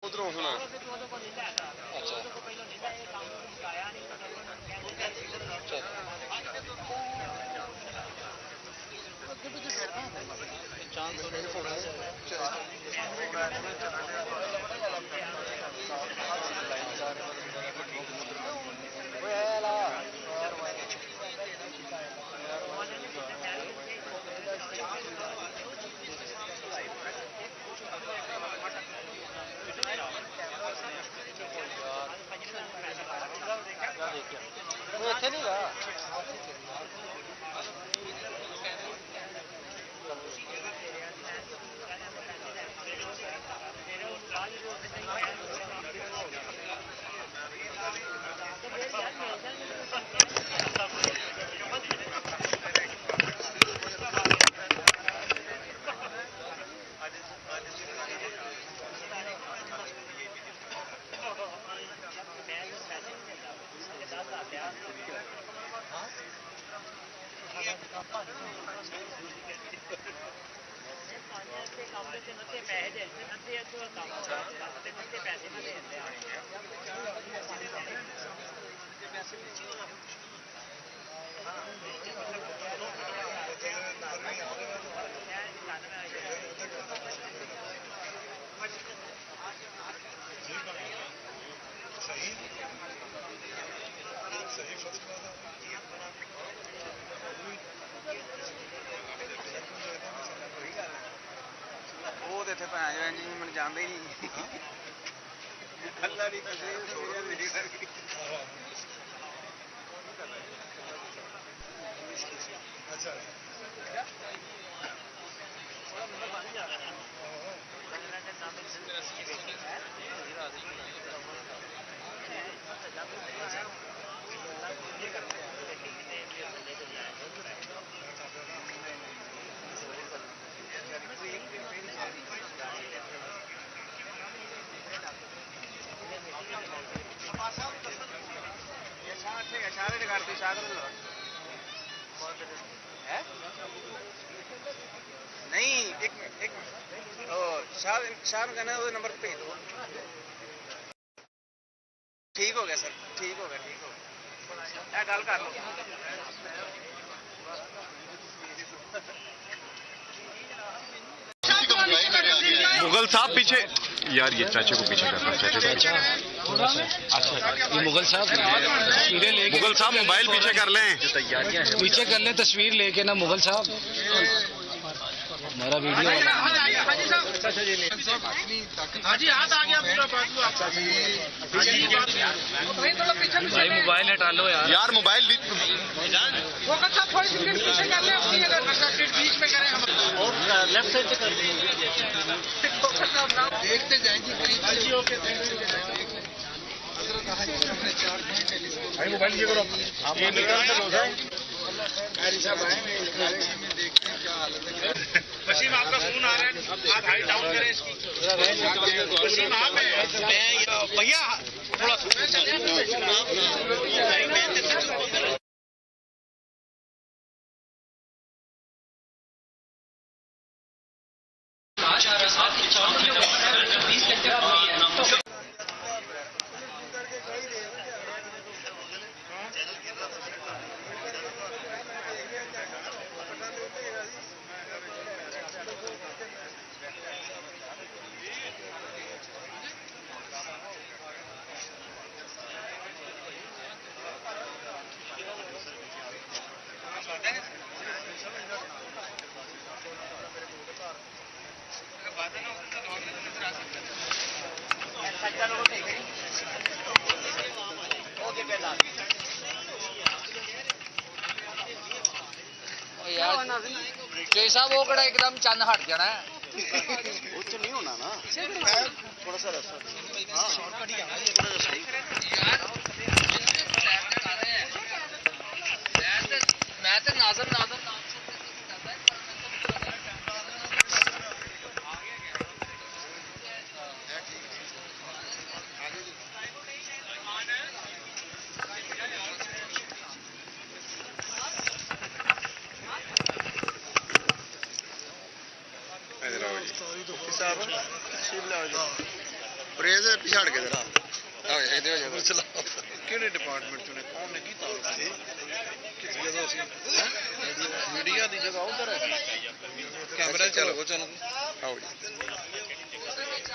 ਉਧਰੋਂ ਹੁਣ ਅੱਛਾ ਇੱਥੇ ਨਹੀਂ ਗਾ ਉਹ ਤੇ ਇੱਥੇ ਭੈਣ ਜੀ ਮੈਨੂੰ ਜਾਣਦੇ ਹੀ ਨਹੀਂ ਅੱਲਾ ਦੀ ਕਸਮ ਮੇਰੀ ਸਰਗੀ ਅੱਛਾ इशारे करते इशारे नहीं एक शाह का ना वो नंबर भेज दो ठीक हो गया सर ठीक हो गया गल कर लो मुगल साहब पीछे यार ये चाचे को पीछे करना चाचा अच्छा ये मुगल साहब तस्वीरें लेके मुगल साहब मोबाइल पीछे कर लें पीछे कर लें तस्वीर लेके ना मुगल साहब हमारा वीडियो हाजी हाथ आ गया पूरा बाजू आपका भाई मोबाइल हटा लो यार मोबाइल फोकस साहब थोड़ी सी पीछे कर ले अपनी अगर बीच में करें हम और लेफ्ट साइड से कर फोकस साहब ना देखते जाएंगे हाजी ओके भाई मोबाइल ये करो आप ये निकाल दो साहब में देखते हैं क्या हालत है वसीम आपका फोन आ रहा है आप हाइट डाउन करें इसकी वसीम आप भैया थोड़ा जय साहब वो कड़ा एकदम चंद हट जाना है नहीं होना ना थोड़ा सा रास्ता मैं तो नाजर साहब ਪ੍ਰੇਜ਼ ਪਿਛਾੜ ਕੇ ਜਰਾ ਇਹਦੇ ਹੋ ਜਾਵੇ ਕਿਹੜੇ ਡਿਪਾਰਟਮੈਂਟ ਚੋਂ ਨੇ ਕੌਣ ਨੇ ਕੀਤਾ ਕਿਸ ਜਗ੍ਹਾ ਸੀ ਮੀਡੀਆ ਦੀ ਜਗ੍ਹਾ ਉਧਰ ਹੈ ਕੈਮਰਾ ਚਲੋ ਚਲੋ ਆਓ ਜੀ